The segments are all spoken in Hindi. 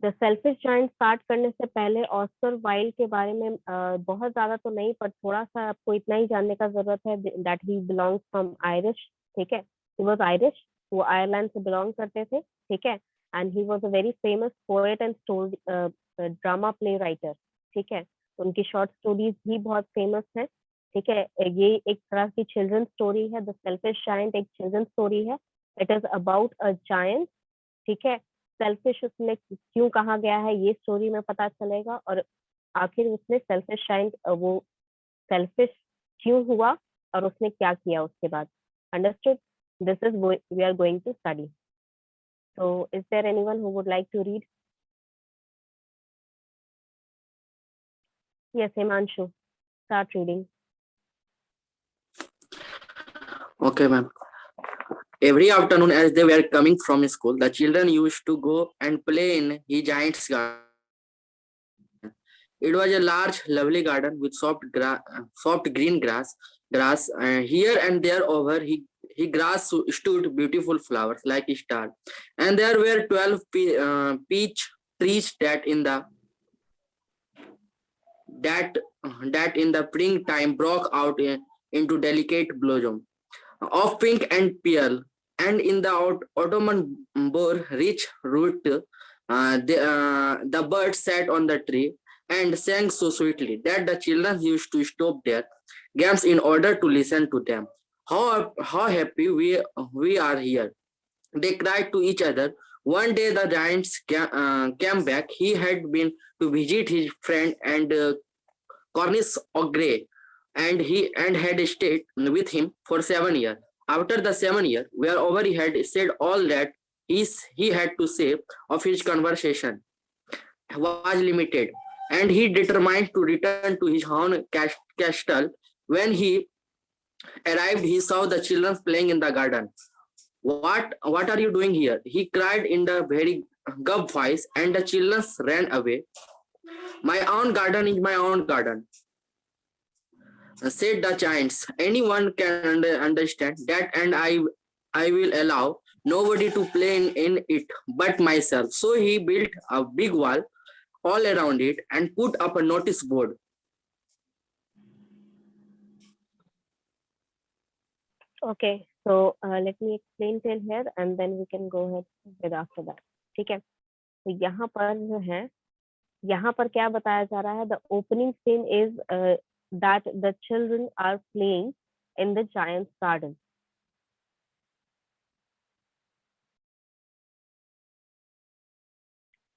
द सेल्फिश जायंट स्टार्ट करने से पहले ऑस्कर वाइल्ड के बारे में बहुत ज्यादा तो नहीं, पर थोड़ा सा आपको इतना ही जानने का जरूरत है that he belongs from Irish. ठीक है, ही वाज आयरिश, वो आयरलैंड से बिलोंग करते थे। ठीक है, and he was a very famous poet and story drama play writer. ठीक है, उनकी शॉर्ट स्टोरीज भी बहुत फेमस है। ठीक है, ये एक तरह की चिल्ड्रन स्टोरी है। द सेल्फिश जायंट एक चिल्ड्रन स्टोरी है। It is about a giant. ठीक है, सेल्फिश उसमें क्यों कहा गया है ये स्टोरी में पता चलेगा, और आखिर उसने सेल्फिश जायंट वो सेल्फिश क्यों हुआ और उसने क्या किया उसके बाद। Understood? This is we are going to study. So is there anyone who would like to read? Yes, Himanshu, start reading. Okay, ma'am. Every afternoon, as they were coming from school, the children used to go and play in the giant's garden. It was a large, lovely garden with soft green grass. Here and there over he grass stood beautiful flowers like a star, and there were 12 peach trees that that in the springtime broke out into delicate blossom of pink and pearl, and in the autumn bore rich root. The birds sat on the tree and sang so sweetly that the children used to stop their games in order to listen to them. How happy we are here! They cried to each other. One day the giants came back. He had been to visit his friend and Cornish O'Grey, and had stayed with him for 7 years. After the 7 years were over, he had said all that he had to say of his conversation was limited, and he determined to return to his own castle. When he arrived, he saw the children playing in the garden. What are you doing here? He cried in the very gub voice, and the children ran away. My own garden is my own garden, said the giants. Anyone can understand that, and I will allow nobody to play in it but myself. So he built a big wall all around it and put up a notice board. Okay, so let me explain till here and then we can go ahead with after that. ठीक है, तो यहाँ पर जो है, यहाँ पर क्या बताया जा रहा है? The opening scene is that the children are playing in the giants garden.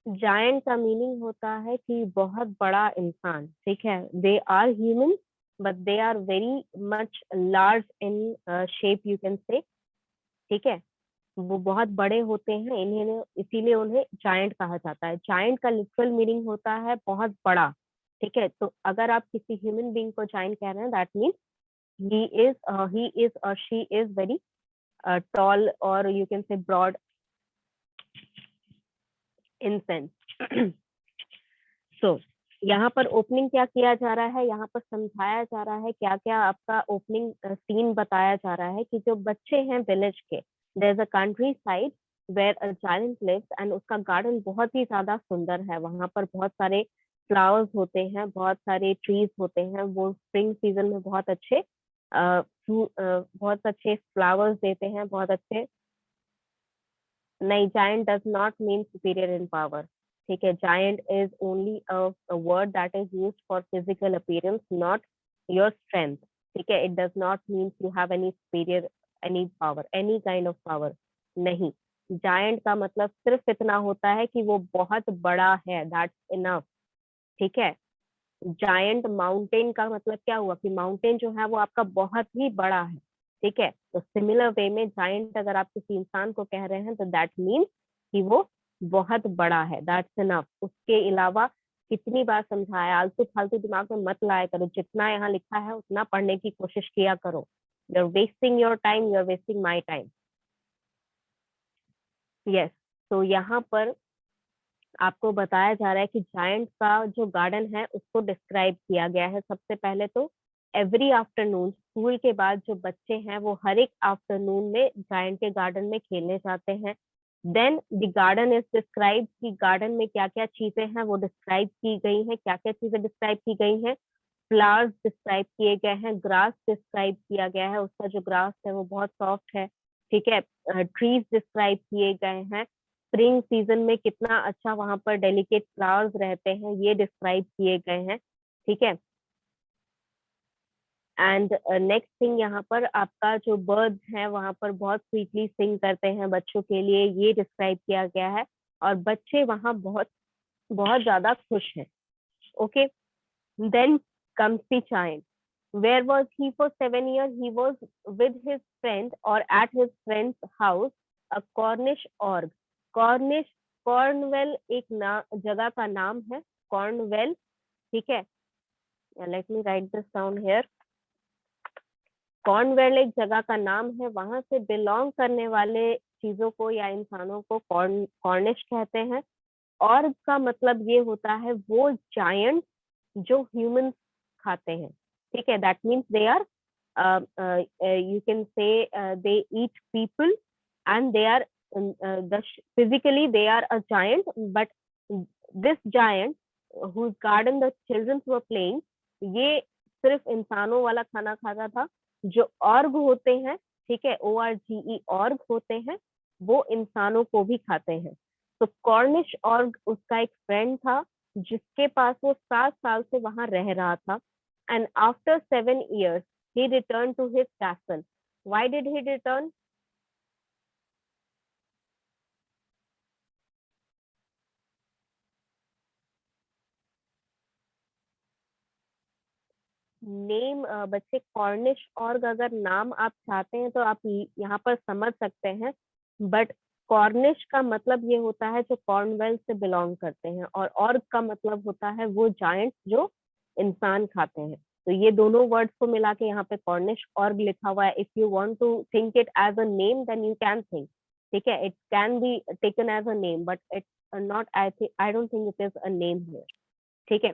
Giant का मीनिंग होता है कि बहुत बड़ा इंसान। ठीक है, they are human but they are very much large in shape, you can say. ठीक है, वो बहुत बड़े होते हैं, इन्हें इसीलिए उन्हें जायंट कहा जाता है। जायंट का लिटरल मीनिंग होता है बहुत बड़ा। ठीक है, तो अगर आप किसी ह्यूमन बीइंग को जायंट कह रहे हैं, that means he is or she is very tall, or you can say broad in sense. So यहाँ पर ओपनिंग क्या किया जा रहा है, यहाँ पर समझाया जा रहा है क्या क्या आपका ओपनिंग सीन बताया जा रहा है कि जो बच्चे हैं विलेज के, there is a country where a giant lives, and उसका गार्डन बहुत ही ज्यादा सुंदर है। वहां पर बहुत सारे फ्लावर्स होते हैं, बहुत सारे ट्रीज होते हैं, वो स्प्रिंग सीजन में बहुत अच्छे फ्लावर्स देते हैं, बहुत अच्छे। नहीं, giant does not mean superior in power. ठीक है, giant is only a word that is used for physical appearance, not your strength. ठीक है, it does not mean you have any superior, any power, any kind of power. नहीं, जायंट का मतलब सिर्फ इतना होता है कि वो बहुत बड़ा है, दैट्स इनफ। ठीक है, जायंट माउंटेन का मतलब क्या हुआ कि माउंटेन जो है वो आपका बहुत ही बड़ा है। ठीक है, तो सिमिलर वे में जायंट अगर आप किसी इंसान को कह रहे हैं तो दैट मीन्स कि वो बहुत बड़ा है, दैट्स इनफ। उसके अलावा कितनी बार समझाया, आलतू फालतू दिमाग में मत लाया करो, जितना यहाँ लिखा है उतना पढ़ने की कोशिश किया करो। You are wasting your time, you are wasting my time. Yes, तो यहाँ पर आपको बताया जा रहा है कि जायंट का जो गार्डन है उसको डिस्क्राइब किया गया है। सबसे पहले तो एवरी आफ्टरनून, स्कूल के बाद जो बच्चे हैं वो हर एक आफ्टरनून में जायंट के गार्डन में खेलने जाते हैं। Then the garden is describe, कि गार्डन में क्या क्या चीजें हैं वो डिस्क्राइब की गई हैं, क्या क्या चीजें डिस्क्राइब की गई हैं। फ्लावर्स डिस्क्राइब किए गए हैं, ग्रास डिस्क्राइब किया गया है, उसका जो ग्रास है वो बहुत सॉफ्ट है, ठीक है। ट्रीज डिस्क्राइब किए गए हैं, स्प्रिंग सीजन में कितना अच्छा वहां पर डेलिकेट फ्लावर्स रहते हैं ये डिस्क्राइब किए गए हैं, ठीक है। एंड नेक्स्ट थिंग, यहाँ पर आपका जो बर्ड्स हैं वहां पर बहुत स्वीटली सिंग करते हैं बच्चों के लिए, ये डिस्क्राइब किया गया है। और बच्चे वहां बहुत बहुत ज्यादा खुश हैं। Okay, then comes the child. Where was he for 7 years? He was with his friend or at his friend's house, a Cornish org. Cornish, Cornwell एक जगह का नाम है, कॉर्नवेल, ठीक है। Let me right this down here. Cornwell एक जगह का नाम है, वहां से बिलोंग करने वाले चीजों को या इंसानों को कॉर्निश कहते हैं। और का मतलब ये होता है वो जायंट जो ह्यूमंस खाते हैं, ठीक है। That means they are, you can say, they eat people, and they are, physically they are a giant, but this giant whose garden the children were playing, ये सिर्फ इंसानों वाला खाना खाता था। जो ऑर्ग होते हैं, ठीक है, ORGE ऑर्ग होते हैं, वो इंसानों को भी खाते हैं। तो कॉर्निश ऑर्ग उसका एक फ्रेंड था जिसके पास वो 7 साल से वहां रह रहा था। And after 7 years he returned to his castle. Why did he return? Name, बच्चे कॉर्निश ऑर्ग अगर नाम आप चाहते हैं तो आप यहाँ पर समझ सकते हैं, बट कॉर्निश का मतलब ये होता है जो कॉर्नवेल से बिलोंग करते हैं, और ऑर्ग का मतलब होता है वो जायंट जो इंसान खाते हैं। तो ये दोनों वर्ड्स को मिला के यहाँ पे कॉर्निश ऑर्ग लिखा हुआ है। If you want to think it as a name then you can think, ठीक है, it can be taken as a name, but it not, I don't think it is a name here, ठीक है।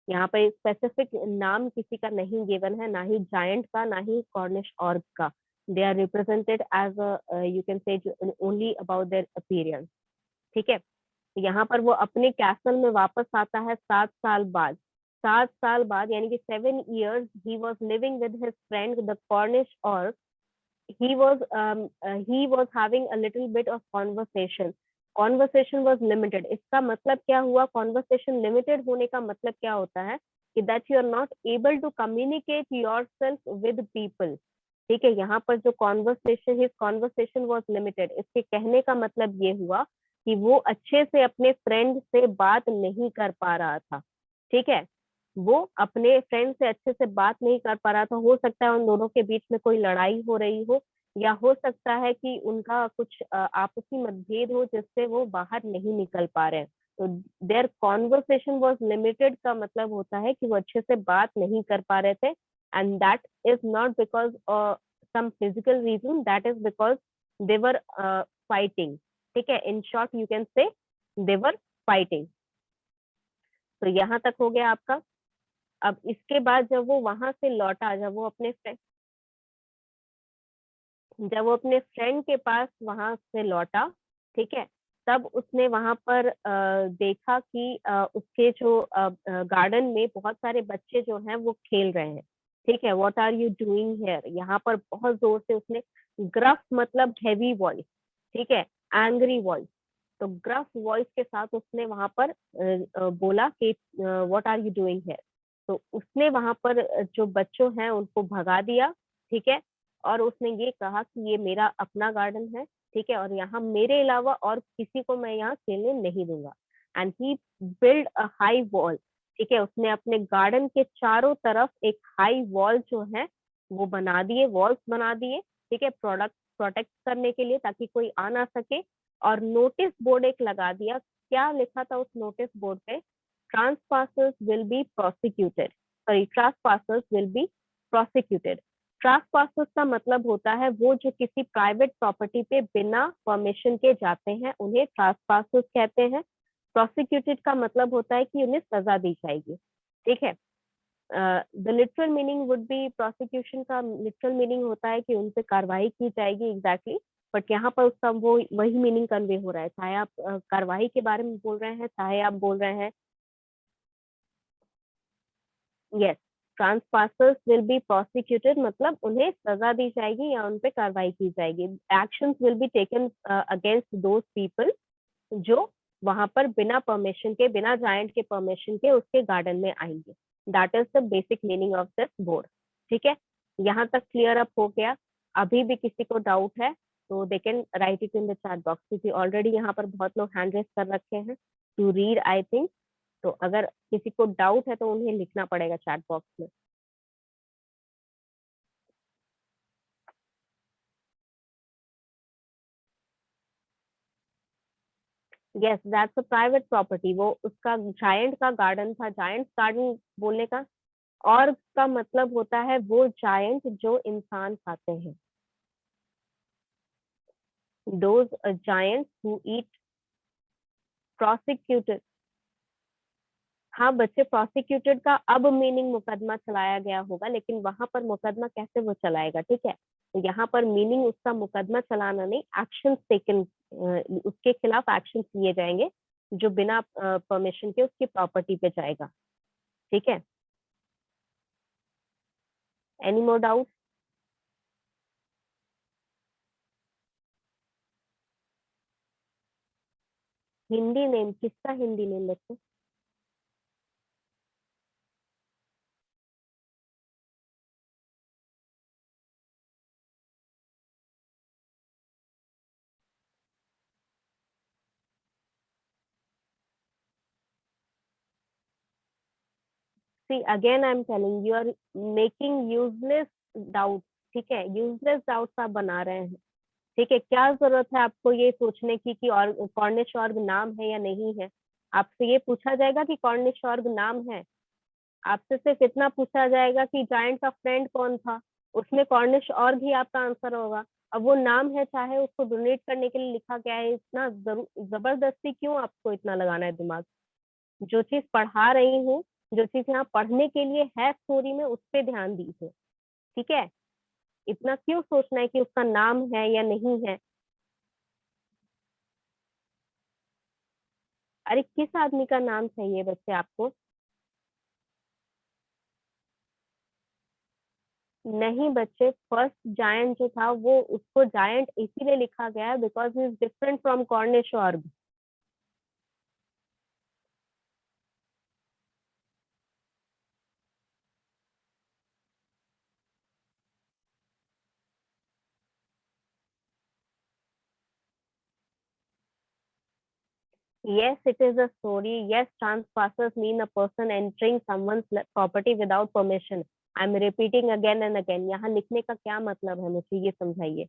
यहाँ पे स्पेसिफिक नाम किसी का नहीं गिवन है, ना ही जायंट का, ना ही कॉर्निश ऑर्ग का। They are represented as a, you can say, only about their appearance, ठीक है। यहाँ पर वो अपने कैसल में वापस आता है 7 साल बाद। 7 साल बाद यानी कि 7 years he was living with his friend the Cornish orc. He was having a little bit of conversation. Conversation was limited. इसका मतलब क्या हुआ? Conversation limited होने का मतलब क्या होता है कि that you are not able to communicate yourself with people. ठीक है, यहाँ पर जो conversation, his conversation was limited, इसके कहने का मतलब ये हुआ कि वो अच्छे से अपने फ्रेंड से बात नहीं कर पा रहा था, ठीक है। वो अपने फ्रेंड से अच्छे से बात नहीं कर पा रहा था। हो सकता है उन दोनों के बीच में कोई लड़ाई हो रही हो, या हो सकता है कि उनका कुछ आपसी मतभेद हो जिससे वो बाहर नहीं निकल पा रहे हैं। तो देयर कॉन्वर्सेशन वॉज लिमिटेड का मतलब होता है कि वो अच्छे से बात नहीं कर पा रहे थे, and that is not because some physical reason, that is because they were fighting, ठीक है। इन शॉर्ट यू कैन से दे वर फाइटिंग। तो यहाँ तक हो गया आपका। अब इसके बाद जब वो वहां से लौटा, जब वो अपने फ्रेंड के पास वहां से लौटा, ठीक है, तब उसने वहां पर देखा कि उसके जो गार्डन में बहुत सारे बच्चे जो हैं वो खेल रहे हैं, ठीक है। What are you doing here? यहाँ पर बहुत जोर से उसने, ग्रफ मतलब हैवी वॉइस, ठीक है, एंग्री वॉइस। तो ग्रफ वॉइस के साथ उसने वहां पर बोला कि what are you doing here. तो उसने वहां पर जो बच्चों हैं उनको भगा दिया, ठीक है। और उसने ये कहा कि ये मेरा अपना गार्डन है, ठीक है, और यहाँ मेरे अलावा और किसी को मैं यहाँ खेलने नहीं दूंगा। And he build a high wall, ठीक है। उसने अपने गार्डन के चारों तरफ एक हाई वॉल जो है वो बना दिए, वॉल्स बना दिए, ठीक है, प्रोटेक्ट करने के लिए, ताकि कोई आ ना सके। और नोटिस बोर्ड एक लगा दिया। क्या लिखा था उस नोटिस बोर्ड पे? Trespassers will be prosecuted, sorry, trespassers will be prosecuted. Trespassers का मतलब होता है वो जो किसी प्राइवेट प्रॉपर्टी पे बिना परमिशन के जाते हैं, उन्हें ट्रांसपासर्स कहते हैं। प्रोसिक्यूटेड का मतलब होता है कि उन्हें सजा दी जाएगी, ठीक है। The literal meaning would be, prosecution का लिटरल मीनिंग होता है कि उन पे कार्रवाई की जाएगी, एग्जैक्टली। बट यहाँ पर उसका वो वही मीनिंग कन्वे हो रहा है, चाहे आप कार्रवाई के बारे में बोल रहे हैं, चाहे आप बोल रहे हैं यस ट्रांसपासर्स विल बी प्रोसिक्यूटेड, मतलब उन्हें सजा दी जाएगी या उन पे कार्रवाई की जाएगी। Actions will be taken against those people जो वहां पर बिना परमिशन के, बिना जायंट के परमिशन के उसके गार्डन में आएंगे। That is the basic meaning of this board. ठीक है, यहाँ तक क्लियर अप हो गया? अभी भी किसी को डाउट है तो they can write it in the chat box, क्योंकि ऑलरेडी यहाँ पर बहुत लोग हैंड रेस कर रखे हैं टू रीड आई थिंक। तो अगर किसी को डाउट है तो उन्हें लिखना पड़ेगा चैट बॉक्स में। Yes that's a private property. वो उसका जायंट का गार्डन था। जायंट गार्डन बोलने का और का मतलब होता है वो जायंट जो इंसान खाते हैं, those giants who eat prosecuted. हाँ बच्चे, प्रोसिक्यूटेड का अब मीनिंग मुकदमा चलाया गया होगा, लेकिन वहां पर मुकदमा कैसे वो चलाएगा? ठीक है, तो यहाँ पर मीनिंग उसका मुकदमा चलाना नहीं, एक्शन टेकन, उसके खिलाफ एक्शन लिए जाएंगे जो बिना परमिशन के उसकी प्रॉपर्टी पे जाएगा। ठीक है, any more doubt? Hindi name किसका? हिंदी नेम बच्चे? See again I am telling you are making useless doubt. ठीक है, यूजलेस डाउट्स आप बना रहे हैं। ठीक है, क्या जरूरत है आपको ये सोचने की कि और कॉर्निश ऑर्ग नाम है या नहीं है? आपसे ये पूछा जाएगा कि कॉर्निश ऑर्ग नाम है, आपसे सिर्फ इतना पूछा जाएगा कि जायंट का फ्रेंड कौन था, उसमें कॉर्निश ऑर्ग ही आपका आंसर होगा। अब वो नाम है, चाहे उसको डोनेट करने के लिए लिखा गया है, इतना जबरदस्ती क्यों आपको इतना लगाना है दिमाग? जो चीज पढ़ा रही हूँ, जो चीज यहाँ पढ़ने के लिए है स्टोरी में, उस पर ध्यान दीजिए। ठीक है, इतना क्यों सोचना है कि उसका नाम है या नहीं है? अरे किस आदमी का नाम चाहिए बच्चे आपको? नहीं बच्चे, फर्स्ट जायंट जो था वो, उसको जायंट इसीलिए लिखा गया है because is different from Cornish org. Yes, it is a story. Yes, transpassers mean a person entering someone's property without permission. I'm repeating again and again. यहाँ लिखने का क्या मतलब है, मुझे ये समझाइए।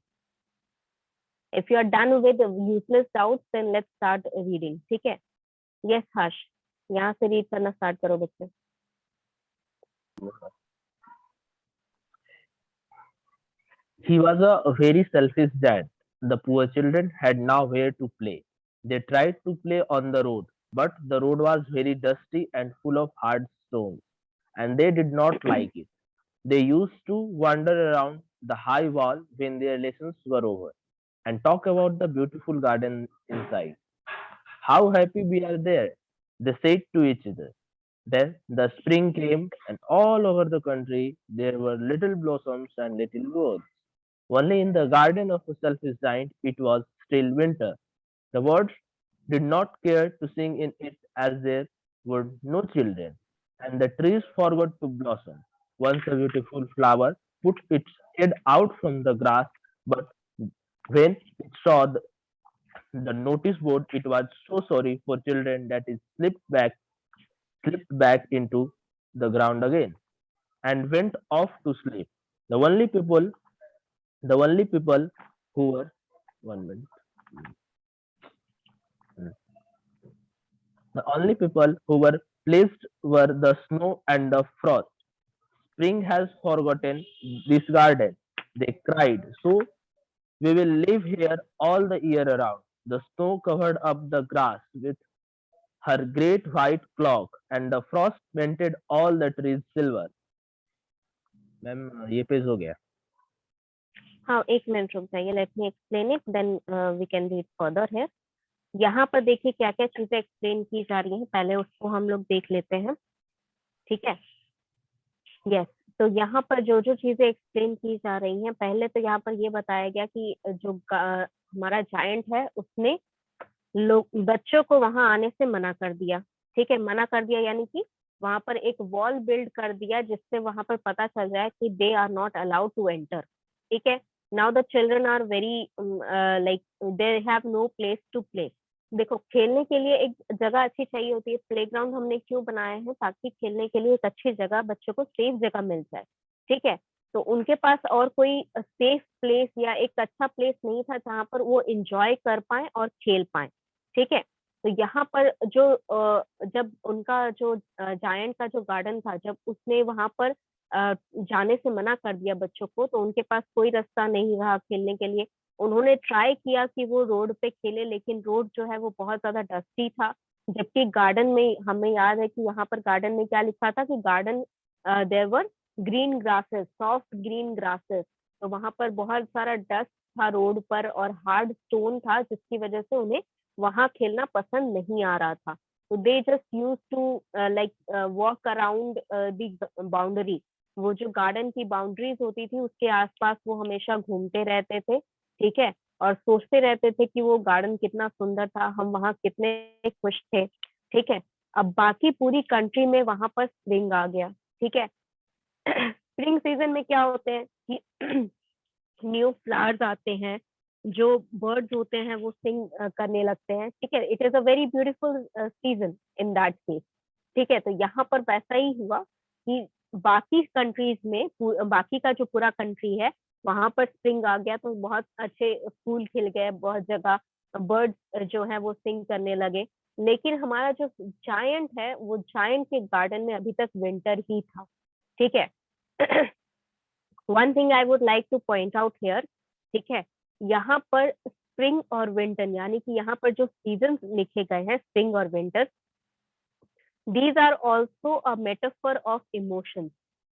If you are done with useless doubts, then let's start reading. ठीक है? Yes, हर्ष, यहाँ से रीड करना स्टार्ट करो बच्चे। He was a very selfish dad. The poor children had nowhere to play. They tried to play on the road, but the road was very dusty and full of hard stones, and they did not like it. They used to wander around the high wall when their lessons were over and talk about the beautiful garden inside. How happy we are there, they said to each other. Then the spring came, and all over the country there were little blossoms and little birds. Only in the garden of the selfish giant it was still winter. The birds did not care to sing in it as there were no children, and the trees forgot to blossom. Once a beautiful flower put its head out from the grass, but when it saw the notice board, it was so sorry for children that it slipped back into the ground again and went off to sleep. The only people the only people who were one minute. Hmm. The only people who were pleased were the snow and the frost. Spring has forgotten this garden, they cried. So we will live here all the year around. The snow covered up the grass with her great white cloak, and the frost painted all the trees silver. Ma'am ये पेज हो गया. हाँ, एक मिनट रुक जाइए, let me explain it, then we can read further here. यहाँ पर देखिए क्या क्या चीजें एक्सप्लेन की जा रही हैं, पहले उसको हम लोग देख लेते हैं, ठीक है। यस, तो यहाँ पर जो जो चीजें एक्सप्लेन की जा रही हैं, पहले तो यहाँ पर ये बताया गया कि जो हमारा जायंट है उसने लोग बच्चों को वहां आने से मना कर दिया, ठीक है। मना कर दिया यानी कि वहां पर एक वॉल बिल्ड कर दिया जिससे वहां पर पता चल जाए कि they are not allowed to enter, ठीक है। Now the children are very like they have no place to play. देखो, खेलने के लिए एक जगह अच्छी चाहिए होती है, प्लेग्राउंड हमने क्यों बनाए हैं, ताकि खेलने के लिए एक अच्छी जगह, बच्चों को सेफ जगह मिल जाए, ठीक है। तो उनके पास और कोई सेफ प्लेस या एक अच्छा प्लेस नहीं था जहां पर वो इंजॉय कर पाए और खेल पाए, ठीक है। तो यहाँ पर जो जब उनका जो जायंट का जो गार्डन था, जब उसने वहां पर जाने से मना कर दिया बच्चों को, तो उनके पास कोई रास्ता नहीं रहा खेलने के लिए। उन्होंने ट्राई किया कि वो रोड पे खेले, लेकिन रोड जो है वो बहुत ज्यादा डस्टी था। जबकि गार्डन में हमें याद है कि यहाँ पर गार्डन में क्या लिखा था कि garden there were green grasses, soft green grasses. तो वहां पर बहुत सारा डस्ट था रोड पर और हार्ड स्टोन था, जिसकी वजह से उन्हें वहां खेलना पसंद नहीं आ रहा था। तो they just use to like walk around the boundary. वो जो गार्डन की बाउंड्रीज होती थी उसके आसपास वो हमेशा घूमते रहते थे, ठीक है। और सोचते रहते थे कि वो गार्डन कितना सुंदर था, हम वहाँ कितने खुश थे, ठीक है। अब बाकी पूरी कंट्री में वहां पर स्प्रिंग आ गया, ठीक है। स्प्रिंग सीजन में क्या होते हैं कि न्यू फ्लावर्स आते हैं, जो बर्ड्स होते हैं वो सिंग करने लगते हैं, ठीक है। It is a very beautiful season in that case, ठीक है। तो यहाँ पर वैसा ही हुआ कि बाकी कंट्रीज में, बाकी का जो पूरा कंट्री है वहां पर स्प्रिंग आ गया, तो बहुत अच्छे फूल खिल गए, बहुत जगह बर्ड्स जो है वो सिंग करने लगे। लेकिन हमारा जो जायंट है, वो जायंट के गार्डन में अभी तक विंटर ही था, ठीक है। One thing I would like two point out here, ठीक है। यहाँ पर स्प्रिंग और विंटर, यानी कि यहाँ पर जो सीजन लिखे गए हैं स्प्रिंग और winter, these are also a metaphor of emotions,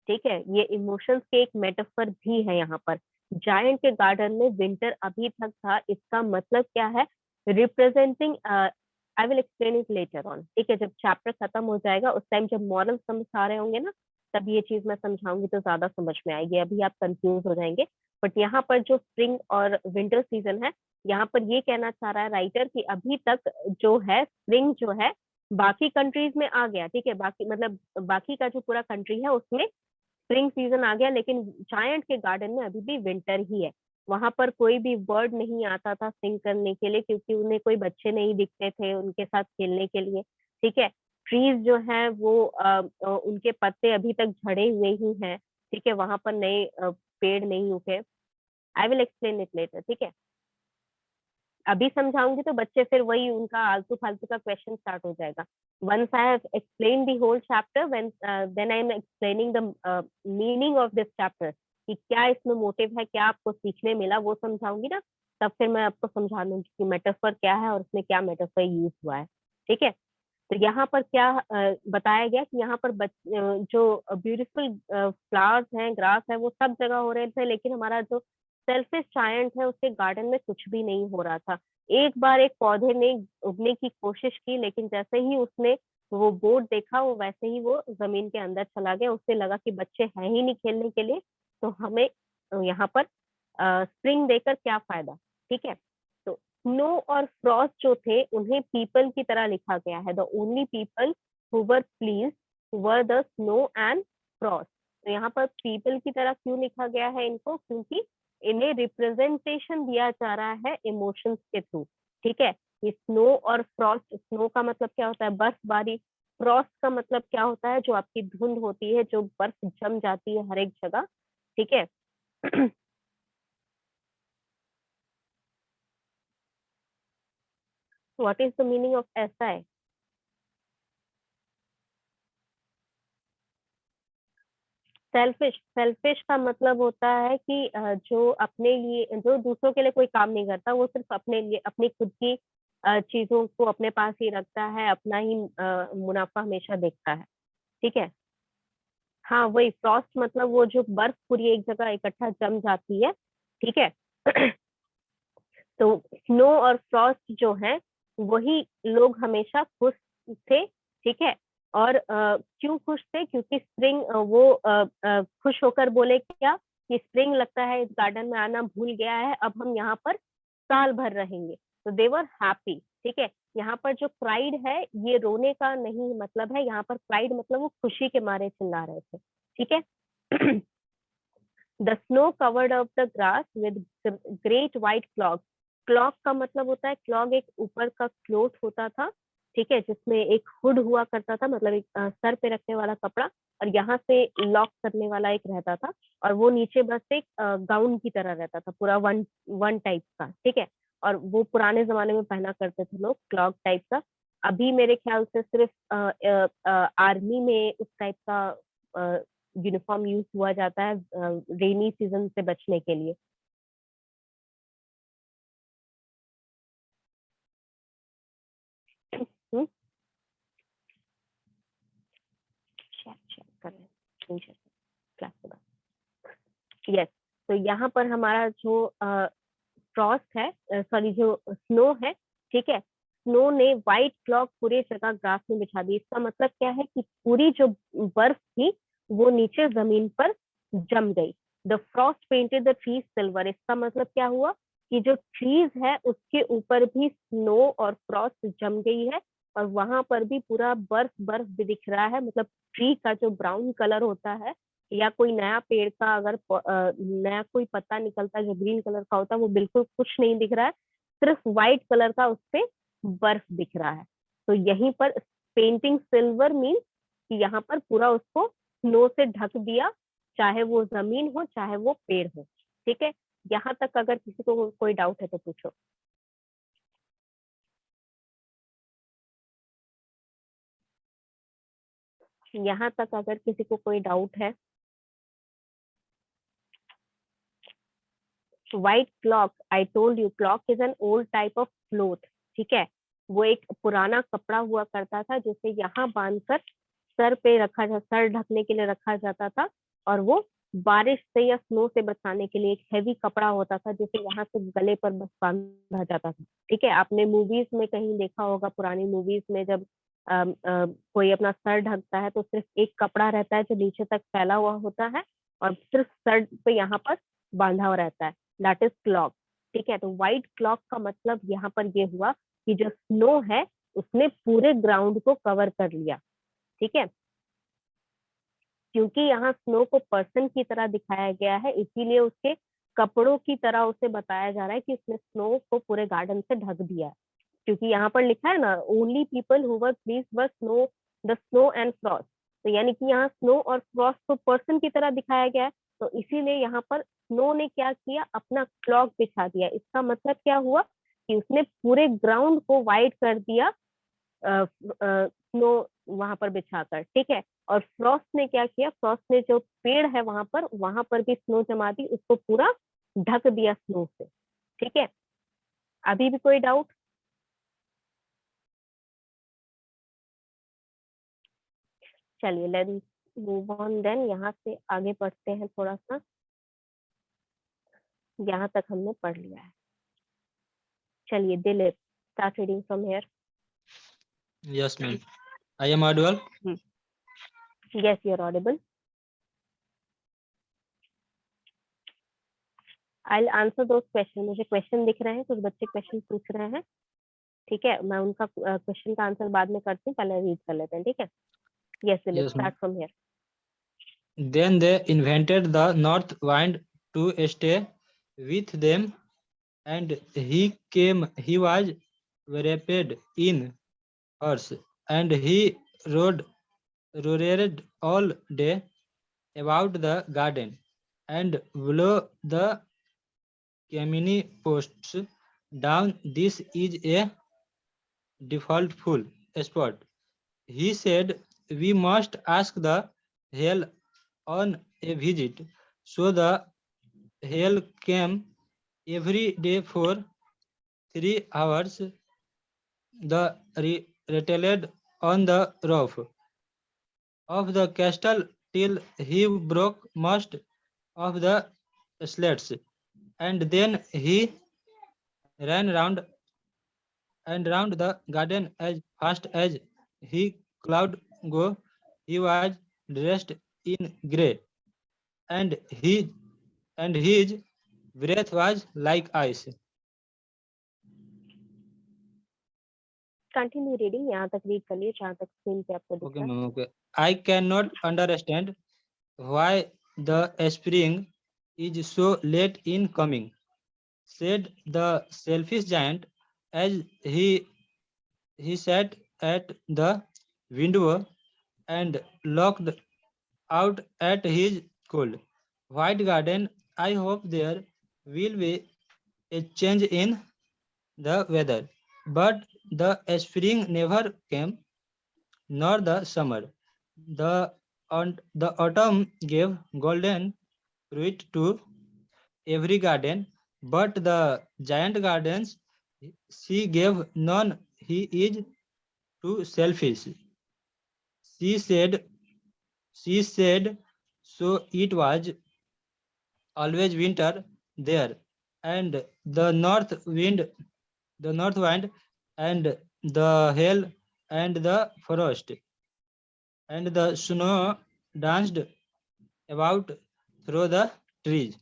ठीक है। ये इमोशंस के एक मेटाफर भी है यहाँ पर। जायंट के गार्डन में विंटर अभी तक था, इसका मतलब क्या है, representing, I will explain it later on, ठीक है। जब चैप्टर खत्म हो जाएगा उस टाइम जब मॉरल समझा रहे होंगे ना, तब ये चीज मैं समझाऊंगी तो ज्यादा समझ में आएगी, अभी आप कंफ्यूज हो जाएंगे। बट यहाँ पर जो स्प्रिंग और विंटर सीजन है, यहाँ पर ये कहना चाह रहा है राइटर कि अभी तक जो है स्प्रिंग जो है बाकी कंट्रीज में आ गया, ठीक है। बाकी मतलब बाकी का जो पूरा कंट्री है उसमें स्प्रिंग सीजन आ गया, लेकिन जायंट के गार्डन में अभी भी विंटर ही है। वहां पर कोई भी बर्ड नहीं आता था सिंग करने के लिए, क्योंकि उन्हें कोई बच्चे नहीं दिखते थे उनके साथ खेलने के लिए, ठीक है। ट्रीज जो है वो उनके पत्ते अभी तक झड़े हुए ही हैं, ठीक है। वहां पर नए पेड़ नहीं उगे। I will explain it later, ठीक है। अभी समझाऊंगी तो बच्चे फिर वही उनका आलतू फालतू का क्वेश्चन स्टार्ट हो जाएगा। Once I have explain the whole chapter, when then I am explaining the meaning of this chapter, कि क्या इसमें मोटिव है, क्या आपको सीखने मिला, वो समझाऊंगी ना, तब फिर मैं आपको समझा दूंगी कि मेटाफर क्या है और उसमें क्या मेटाफर यूज हुआ है, ठीक है। तो यहाँ पर क्या बताया गया कि यहाँ पर जो ब्यूटीफुल फ्लावर्स हैं, ग्रास है, वो सब जगह हो रहे थे, लेकिन हमारा जो सेल्फिश जायंट है उसके गार्डन में कुछ भी नहीं हो रहा था। एक बार एक पौधे ने उगने की कोशिश की, लेकिन जैसे ही उसने वो बोर्ड देखा, वो वैसे ही वो जमीन के अंदर चला गया। उसे लगा कि बच्चे हैं ही नहीं खेलने के लिए, तो हमें यहाँ पर स्प्रिंग देकर क्या फायदा, ठीक है। तो स्नो और फ्रॉस्ट जो थे उन्हें पीपल की तरह लिखा गया है। The only people who were please were the snow and Frost. तो यहाँ पर पीपल की तरह क्यों लिखा गया है इनको, क्योंकि इन्हें रिप्रेजेंटेशन दिया जा रहा है इमोशंस के थ्रू, ठीक है। ये स्नो और फ्रॉस्ट, स्नो का मतलब क्या होता है, बर्फबारी। फ्रॉस्ट का मतलब क्या होता है, जो आपकी धुंध होती है, जो बर्फ जम जाती है हर एक जगह, ठीक है। What is the meaning of ऐसा है? सेल्फिश, सेल्फिश का मतलब होता है कि जो अपने लिए, जो दूसरों के लिए कोई काम नहीं करता, वो सिर्फ अपने लिए, अपनी खुद की चीजों को अपने पास ही रखता है, अपना ही मुनाफा हमेशा देखता है, ठीक है। हाँ, वही फ्रॉस्ट मतलब वो जो बर्फ पूरी एक जगह इकट्ठा जम जाती है, ठीक है। तो स्नो और फ्रॉस्ट जो है वही लोग हमेशा खुश थे, ठीक है। और क्यों खुश थे? क्योंकि स्प्रिंग खुश होकर बोले क्या कि स्प्रिंग लगता है इस गार्डन में आना भूल गया है, अब हम यहाँ पर साल भर रहेंगे। तो दे वर हैप्पी, ठीक है। यहाँ पर जो प्राइड है ये रोने का नहीं मतलब है, यहाँ पर प्राइड मतलब वो खुशी के मारे चिल्ला रहे थे, ठीक है। The snow covered up the grass with great white clog. Clog का मतलब होता है, क्लॉग एक ऊपर का क्लोथ होता था, ठीक है, जिसमें एक हुड हुआ करता था, मतलब एक सर पे रखने वाला कपड़ा, और यहाँ से लॉक करने वाला एक रहता था, और वो नीचे बस एक गाउन की तरह रहता था, पूरा वन वन टाइप का, ठीक है। और वो पुराने जमाने में पहना करते थे लोग, क्लॉग टाइप का। अभी मेरे ख्याल से सिर्फ आर्मी में उस टाइप का यूनिफॉर्म यूज हुआ जाता है रेनी सीजन से बचने के लिए। हम्म, कर रहे हैं क्लास के बाद। यस, तो यहाँ पर हमारा जो फ्रॉस्ट है, सॉरी जो स्नो है, ठीक है, स्नो ने व्हाइट क्लॉक पूरे जगह ग्रास में बिछा दी। इसका मतलब क्या है कि पूरी जो बर्फ थी वो नीचे जमीन पर जम गई। The Frost painted the trees silver. इसका मतलब क्या हुआ कि जो ट्रीज है उसके ऊपर भी स्नो और फ्रॉस्ट जम गई है, और वहां पर भी पूरा बर्फ बर्फ भी दिख रहा है। मतलब ट्री का जो ब्राउन कलर होता है, या कोई नया पेड़ का अगर नया कोई पत्ता निकलता है जो ग्रीन कलर का होता है, वो बिल्कुल कुछ नहीं दिख रहा है, सिर्फ व्हाइट कलर का उसपे बर्फ दिख रहा है। तो यहीं पर पेंटिंग सिल्वर मीन्स कि यहाँ पर पूरा उसको स्नो से ढक दिया, चाहे वो जमीन हो चाहे वो पेड़ हो, ठीक है। यहाँ तक अगर किसी को कोई डाउट है तो पूछो। यहाँ तक अगर किसी को कोई डाउट है। White clock, I told you clock is an old type of cloth, ठीक है। वो एक पुराना कपड़ा हुआ करता था जिसे यहाँ बांधकर सर पे रखा जा, सर ढकने के लिए रखा जाता था, और वो बारिश से या स्नो से बचाने के लिए एक हैवी कपड़ा होता था जिसे यहाँ से गले पर बस बांधा जाता था, ठीक है। आपने मूवीज में कहीं देखा होगा, पुरानी मूवीज में जब कोई अपना सर ढकता है तो सिर्फ एक कपड़ा रहता है जो नीचे तक फैला हुआ होता है, और सिर्फ सर पे यहाँ पर बांधा हुआ रहता है, दैट इज क्लॉक, ठीक है। तो व्हाइट क्लॉक का मतलब यहाँ पर ये हुआ कि जो स्नो है उसने पूरे ग्राउंड को कवर कर लिया, ठीक है। क्योंकि यहाँ स्नो को पर्सन की तरह दिखाया गया है, इसीलिए उसके कपड़ों की तरह उसे बताया जा रहा है कि उसने स्नो को पूरे गार्डन से ढक दिया है। क्योंकि यहाँ पर लिखा है ना, only people who were please were snow, the snow and Frost. तो यानी कि यहाँ स्नो और फ्रॉस्ट को पर्सन की तरह दिखाया गया है, तो इसीलिए यहाँ पर स्नो ने क्या किया, अपना क्लॉक बिछा दिया। इसका मतलब क्या हुआ कि उसने पूरे ग्राउंड को वाइट कर दिया स्नो वहां पर बिछाकर, ठीक है। और फ्रॉस्ट ने क्या किया, फ्रॉस्ट ने जो पेड़ है वहां पर भी स्नो जमा दी, उसको पूरा ढक दिया स्नो से, ठीक है। अभी भी कोई डाउट? चलिए लेट्स मूव ऑन देन, यहाँ से आगे बढ़ते हैं थोड़ा सा। यहाँ तक हमने पढ़ लिया है। चलिए Dilip, start reading from here. Yes, ma'am. I am audible. Yes, you are audible. I answer those question. मुझे क्वेश्चन दिख रहे हैं, कुछ बच्चे क्वेश्चन पूछ रहे हैं, ठीक है। मैं उनका क्वेश्चन का आंसर बाद में करती हूँ, पहले रीड कर लेते हैं, ठीक है। Yes Dilip, Yes, ma'am. Start from here. Then they invented the north wind to stay with them, and he was wrapped in furs, and he roared all day about the garden, and blew the chimney posts down. This is a delightful spot, he said. We must ask the hell on a visit. So the hell came every day for 3 hours. The rattled on the roof of the castle till he broke most of the slats, and then he ran round and round the garden as fast as he could go. He was dressed in grey, and his breath was like ice. Continue reading, यहाँ तक रीड कर लिए जहाँ तक स्क्रीन पे आपको दिख Okay, रहा है. ma'am. Okay. I cannot understand why the spring is so late in coming, said the selfish giant as he sat at the window and looked out at his cold, white garden. I hope there will be a change in the weather. But the spring never came, nor the summer. The autumn gave golden fruit to every garden, but the giant gardens she gave none. He is too selfish. She said, she said, so it was always winter there, and the north wind, and the hail, and the frost, and the snow danced about through the trees.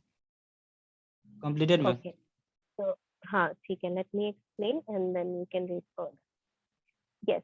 Completed, ma'am. Okay, तो हाँ ठीक है, let me explain and then you can read further. Yes,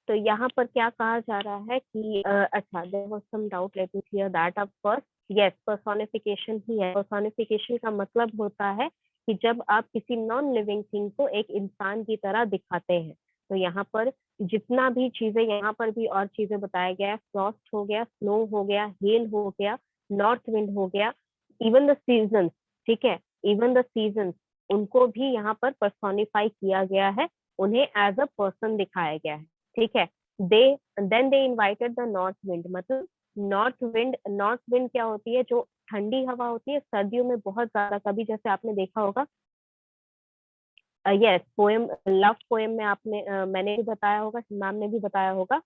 तो यहाँ पर क्या कहा जा रहा है कि अच्छा, there was some doubt, let me clear that up first. Yes, personification ही है. पर्सोनिफिकेशन का मतलब होता है कि जब आप किसी नॉन लिविंग थिंग को एक इंसान की तरह दिखाते हैं. तो यहाँ पर जितना भी चीजें, यहाँ पर भी और चीजें बताया गया है. फ्रॉस्ट हो गया, स्नो हो गया, हेल हो गया, नॉर्थ विंड हो गया, इवन द सीजन. ठीक है, इवन द सीजन, उनको भी यहाँ पर पर्सोनिफाई किया गया है, उन्हें एज अ पर्सन दिखाया गया है. ठीक है, दे इनवाइटेड द नॉर्थ विंड. मतलब नॉर्थ विंड क्या होती है? जो ठंडी हवा होती है सर्दियों में बहुत ज्यादा. कभी जैसे आपने देखा होगा, यस, पोएम, लव पोएम में आपने मैंने भी बताया होगा, मैम ने भी बताया होगा.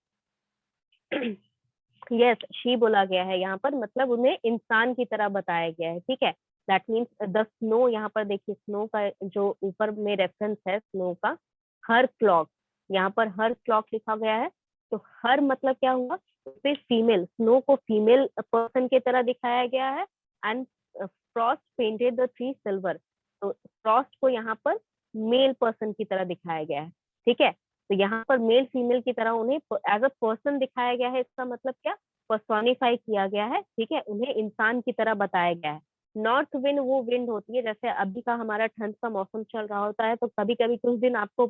यस, शी बोला गया है यहाँ पर, मतलब उन्हें इंसान की तरह बताया गया है. ठीक है, दैट मीन्स द स्नो. यहाँ पर देखिए, स्नो का जो ऊपर में रेफरेंस है स्नो का, हर क्लॉक, यहाँ पर हर क्लॉक लिखा गया है. तो हर मतलब क्या हुआ? उसे फीमेल, स्नो को फीमेल पर्सन की तरह दिखाया गया है. And Frost painted the tree silver. तो फ्रॉस्ट को यहाँ पर मेल पर्सन की तरह दिखाया गया है. ठीक है, तो यहाँ पर मेल फीमेल की तरह उन्हें एज अ पर्सन दिखाया गया है. इसका मतलब क्या? पर्सोनिफाई किया गया है. ठीक है, उन्हें इंसान की तरह बताया गया है. नॉर्थ विंड वो विंड होती है, जैसे अभी का हमारा ठंड का मौसम चल रहा होता है, तो कभी कभी कुछ दिन आपको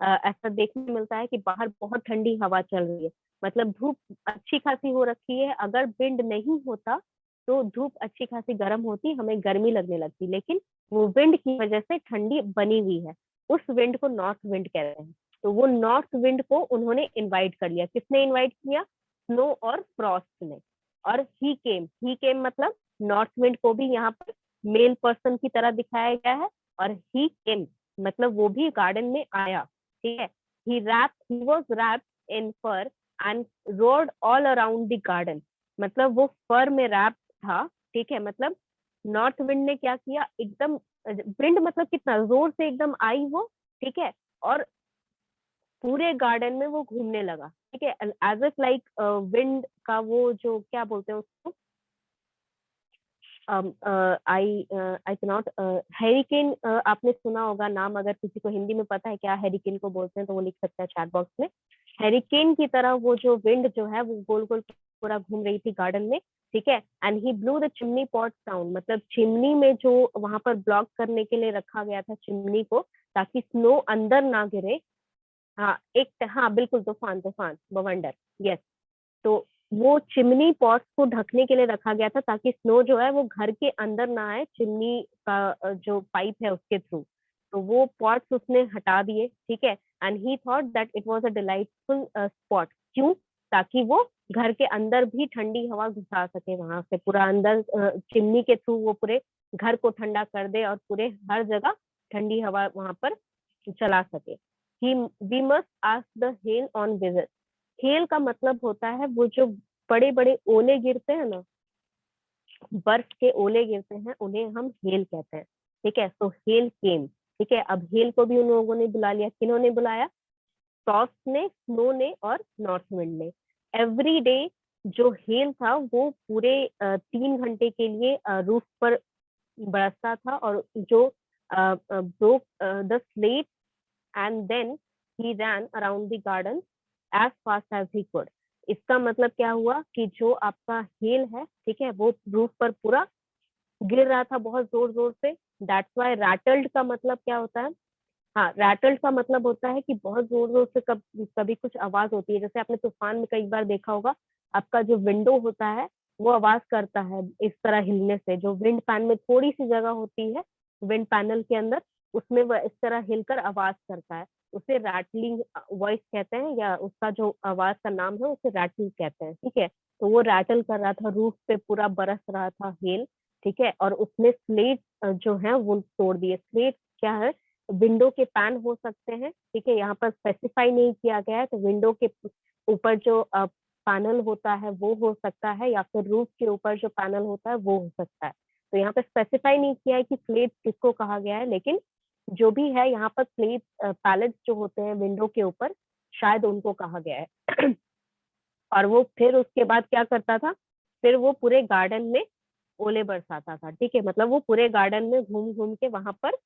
ऐसा देखने मिलता है कि बाहर बहुत ठंडी हवा चल रही है, मतलब धूप अच्छी खासी हो रखी है. अगर विंड नहीं होता तो धूप अच्छी खासी गर्म होती, हमें गर्मी लगने लगती, लेकिन वो विंड की वजह से ठंडी बनी हुई है. उस विंड को नॉर्थ विंड कहते हैं. तो वो नॉर्थ विंड को उन्होंने इनवाइट कर लिया. किसने इनवाइट किया? स्नो और फ्रॉस्ट ने. और ही केम मतलब नॉर्थ विंड को भी यहाँ पर मेल पर्सन की तरह दिखाया गया है. और ही केम मतलब वो भी गार्डन में आया. ठीक है, he was wrapped in fur and rode all around the garden. मतलब वो फर में रैप था. ठीक है, मतलब नॉर्थ विंड ने क्या किया, एकदम विंड मतलब कितना जोर से एकदम आई वो. ठीक है, और पूरे गार्डन में वो घूमने लगा. ठीक है, एज इफ लाइक विंड का वो जो क्या बोलते हैं उसको, आई कैन नॉट, हेरिकेन. आपने सुना होगा नाम, अगर किसी को हिंदी में पता है क्या हेरिकेन को बोलते हैं तो वो लिख सकता है चैट बॉक्स में. हेरिकेन की तरह वो जो विंड जो है वो गोल गोल पूरा घूम रही थी गार्डन में. ठीक है, and he blue the chimney pot down. मतलब चिमनी में जो वहां पर ब्लॉक करने के लिए रखा गया था चिमनी को, ताकि स्नो अंदर ना गिरे. हाँ, हाँ बिल्कुल, तूफान बवंडर. यस, तो वो चिमनी पॉट्स को ढकने के लिए रखा गया था, ताकि स्नो जो है वो घर के अंदर ना आए, चिमनी का जो पाइप है उसके थ्रू. तो वो पॉट्स उसने हटा दिए. ठीक है, and he thought that it was a delightful spot. क्यों? ताकि वो घर के अंदर भी ठंडी हवा घुसा सके, वहां से पूरा अंदर चिमनी के थ्रू वो पूरे घर को ठंडा कर दे और पूरे हर जगह ठंडी हवा वहां पर चला सके. We must ask the hail on visit. Hail का मतलब होता है वो जो बड़े बड़े ओले गिरते हैं ना, बर्फ के ओले गिरते हैं, उन्हें हम हेल कहते हैं. ठीक है, सो हेल केम, ठीक है। अब हेल को भी उन लोगों ने बुला लिया, किन्होंने बुलाया, फ्रॉस्ट ने, स्नो ने और नॉर्थ विंड ने। एवरी डे जो हेल था वो पूरे 3 घंटे के लिए रूफ पर बरसता था, और जो broke the slate and then he ran around the garden as fast as he could. इसका मतलब क्या हुआ कि जो आपका हेल है, ठीक है, वो रूफ पर पूरा गिर रहा था बहुत जोर जोर से। दैट्स वाई रैटल्ड का मतलब क्या होता है, हाँ, रैटल्ड का मतलब होता है कि बहुत जोर जोर से कभी कुछ आवाज होती है। जैसे आपने तूफान में कई बार देखा होगा, आपका जो विंडो होता है वो आवाज करता है इस तरह हिलने से। जो विंड पैन में थोड़ी सी जगह होती है विंड पैनल के अंदर, उसमें वह इस तरह हिलकर आवाज करता है, उसे रैटलिंग वॉइस कहते हैं, या उसका जो आवाज का नाम है उसे रैटल कहते हैं, ठीक है। तो वो रैटल कर रहा था, रूफ पे पूरा बरस रहा था हेल, ठीक है। और उसने स्लेट जो है वो तोड़ दिए। स्लेट क्या है, विंडो के पैन हो सकते हैं, ठीक है, यहाँ पर स्पेसिफाई नहीं किया गया है, तो विंडो के ऊपर जो पैनल होता है वो हो सकता है, या फिर रूफ के ऊपर जो पैनल होता है वो हो सकता है। तो यहाँ पे स्पेसिफाई नहीं किया है कि स्लेट किसको कहा गया है, लेकिन जो भी है यहाँ पर स्लेट पैलेट्स जो होते हैं विंडो के ऊपर, शायद उनको कहा गया है। और वो फिर उसके बाद क्या करता था, फिर वो पूरे गार्डन में ओले बरसाता था, ठीक है। मतलब वो पूरे गार्डन में घूम घूम के वहां पर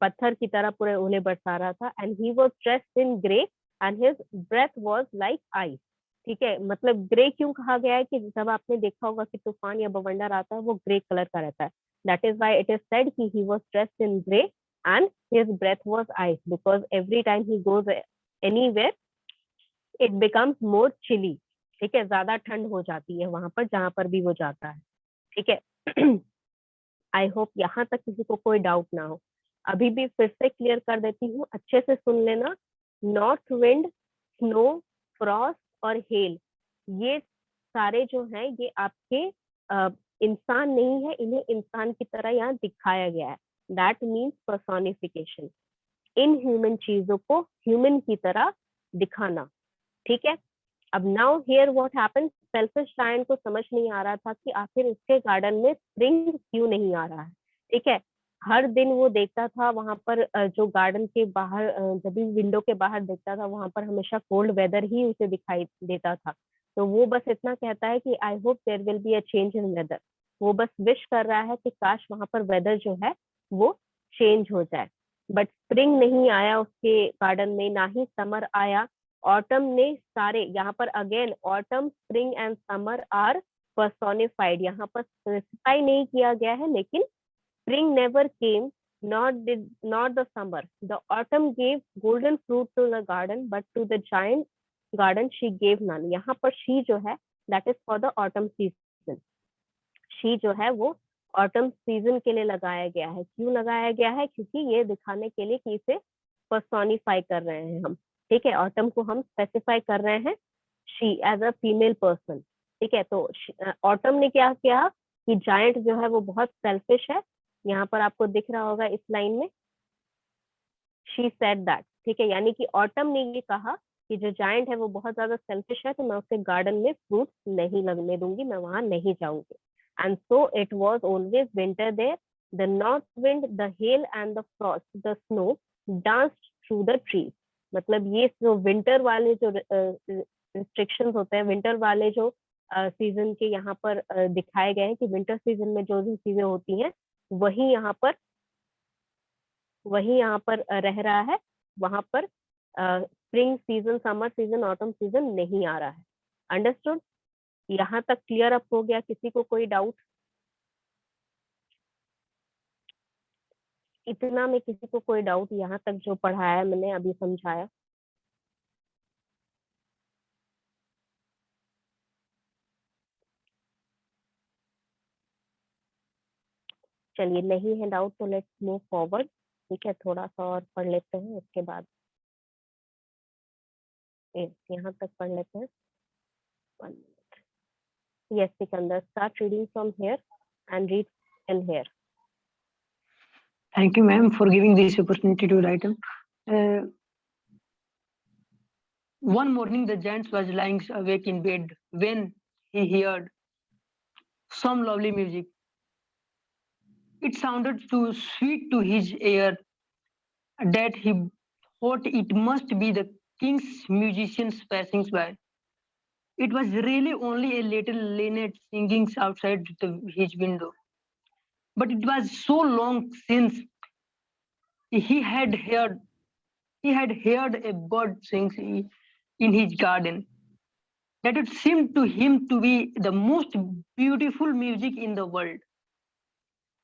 पत्थर की तरह पूरे ओले बरसा रहा था। And he was dressed in grey and his breath was like ice, ठीक है। मतलब ग्रे क्यों कहा गया है, कि जब आपने देखा होगा कि तूफान या बवंडर आता है वो ग्रे कलर का रहता है। That is why it is said कि he was dressed in grey and his breath was ice, because every time he goes anywhere it becomes more chilly, ठीक है, ज्यादा ठंड हो जाती है वहां पर जहां पर भी वो जाता है, ठीक है। आई होप यहाँ तक किसी को कोई डाउट ना हो। अभी भी फिर से क्लियर कर देती हूँ, अच्छे से सुन लेना। नॉर्थ विंड, स्नो, फ्रॉस्ट और हेल, ये सारे जो हैं ये आपके इंसान नहीं है, इन्हें इंसान की तरह यहाँ दिखाया गया है। That means personification, in human चीजों को ह्यूमन की तरह दिखाना, ठीक है। अब now here what happens, selfish giant को समझ नहीं आ रहा था कि आखिर उसके गार्डन में स्प्रिंग क्यों नहीं आ रहा है, ठीक है। हर दिन वो देखता था वहां पर जो गार्डन के बाहर जब भी विंडो के बाहर देखता था वहां पर हमेशा कोल्ड वेदर ही उसे दिखाई देता था। तो वो बस इतना कहता है कि I hope there will be a change in weather. वो बस विश कर रहा है कि काश वहां पर वेदर जो है वो चेंज हो जाए। बट स्प्रिंग नहीं आया उसके गार्डन में, ना ही समर आया। ऑटम ने सारे, यहाँ पर again autumn, spring and summer are personified, यहाँ पर स्पेसिफाई नहीं किया गया है, लेकिन spring never came, not the summer. The autumn gave golden fruit to the garden, but to the giant garden she gave none. यहाँ पर she जो है that is for the autumn season. she जो है वो ऑटम सीजन के लिए लगाया गया है। क्यों लगाया गया है, क्योंकि ये दिखाने के लिए कि इसे पर्सोनिफाई कर रहे हैं हम, ठीक है। ऑटम को हम स्पेसिफाई कर रहे हैं she as a female person, ठीक है। तो ऑटम ने क्या किया कि जायंट जो है वो बहुत सेल्फिश है, यहाँ पर आपको दिख रहा होगा इस लाइन में, शी सेड दैट, ठीक है। यानी कि ऑटम ने ये कहा कि जो जायंट है वो बहुत ज्यादा सेल्फिश है, तो मैं उसके गार्डन में फ्रूट नहीं लगने दूंगी, मैं वहां नहीं जाऊंगी। And so it was always winter there, the north wind, the hail and the frost, the snow danced through the trees. मतलब ये जो विंटर वाले जो रिस्ट्रिक्शंस होते हैं, विंटर वाले जो सीजन के यहाँ पर दिखाए गए हैं कि विंटर सीजन में जो भी चीजें होती हैं वही यहाँ पर रह रहा है। वहां पर spring season, summer season, autumn season नहीं आ रहा है। अंडरस्टूड? यहाँ तक क्लियर अप हो गया? किसी को कोई डाउट? इतना में किसी को कोई डाउट यहाँ तक जो पढ़ाया मैंने अभी समझाया? चलिए, नहीं है डाउट तो लेट्स मूव फॉरवर्ड, ठीक है। थोड़ा सा और पढ़ लेते हैं, उसके बाद यहाँ तक पढ़ लेते हैं। 1 minute. Yes, Sikandar, start reading from here and read in here. Thank you, ma'am, for giving this opportunity to write. One morning, the giant was lying awake in bed when he heard some lovely music. It sounded too sweet to his ear that he thought it must be the king's musicians passing by. It was really only a little linnet singing outside his window. But it was so long since he had heard he had heard a bird sing in his garden that it seemed to him to be the most beautiful music in the world.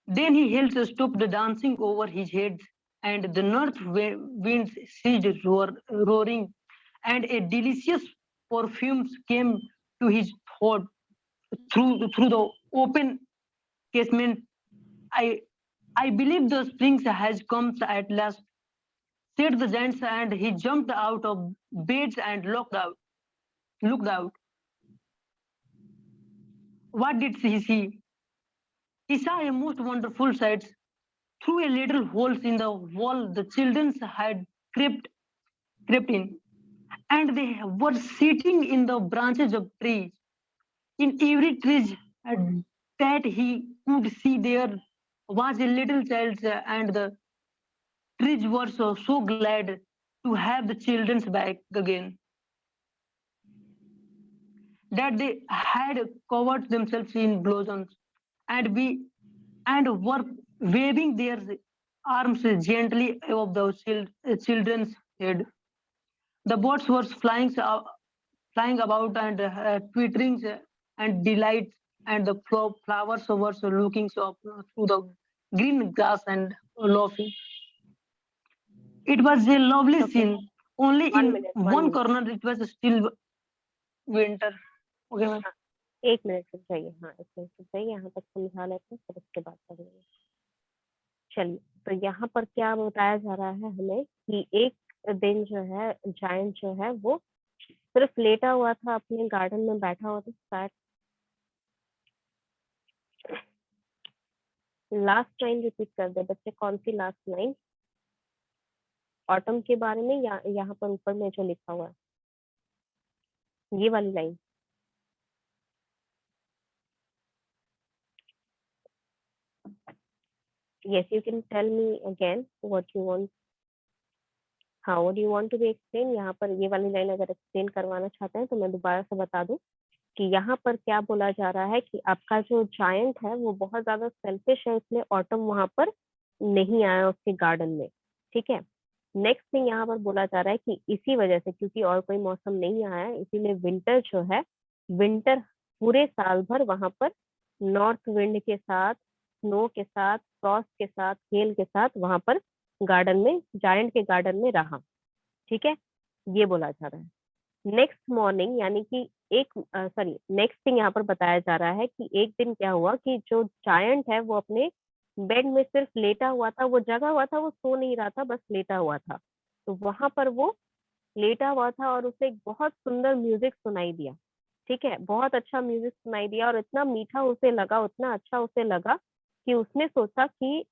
Then he held stopped dancing over his head, and the north winds ceased roaring, and a delicious perfume came to his throat through the open casement. I I believe the spring has come at last, said the giant, and he jumped out of bed and looked out. What did he see? He saw a most wonderful sight. Through a little holes in the wall, the children had crept in, and they were sitting in the branches of trees. In every tree that he could see, there was a little child, and the trees were so glad to have the children back again that they had covered themselves in blossoms and we and were waving their arms gently above the children's head. The birds were flying about and twittering and delight, and the flowers were looking so through the green grass and laughing. It was a lovely Okay. scene. Only One in minute, one corner it was still winter. Okay, ma'am. 1 minute रुक जाइए, हाँ 1 मिनट रुक जाइए, यहाँ तक समझा लेते हैं फिर उसके बाद करेंगे। चलिए, तो यहाँ पर क्या बताया जा रहा है हमें कि एक दिन जो है जायंट जो है वो सिर्फ लेटा हुआ था, अपने गार्डन में बैठा हुआ था। स्टार्ट लास्ट लाइन रिपीट कर दे बच्चे, कौन सी लास्ट लाइन? ऑटम के बारे में या यहाँ पर ऊपर में जो लिखा हुआ है ये वाली line? Yes, you can tell me again what you want. हाँ, what do you want to be explain? यहाँ पर ये वाली लाइन अगर एक्सप्लेन करवाना चाहते हैं तो मैं दोबारा से बता दूं कि यहाँ पर क्या बोला जा रहा है कि आपका जो जायंट है वो बहुत ज्यादा सेल्फिश है, इसलिए ऑटम वहां पर नहीं आया उसके गार्डन में। ठीक है, नेक्स्ट थिंग यहाँ पर बोला जा रहा है कि इसी वजह से, क्योंकि और कोई मौसम नहीं आया है, इसीलिए विंटर जो है, विंटर पूरे साल भर वहां पर नॉर्थ विंड के साथ, स्नो के साथ, फ्रॉस्ट के साथ, हेल के साथ वहां पर गार्डन में, जायंट के गार्डन में रहा। ठीक है, ये बोला जा रहा है। नेक्स्ट मॉर्निंग यानी कि नेक्स्ट थिंग यहाँ पर बताया जा रहा है कि एक दिन क्या हुआ कि जो जायंट है वो अपने बेड में सिर्फ लेटा हुआ था, वो जगा हुआ था, वो सो नहीं रहा था, बस लेटा हुआ था। तो वहां पर वो लेटा हुआ था और उसे एक बहुत सुंदर म्यूजिक सुनाई दिया। ठीक है, बहुत अच्छा म्यूजिक सुनाई दिया और इतना मीठा उसे लगा, उतना अच्छा उसे लगा कि उसने सोचा कि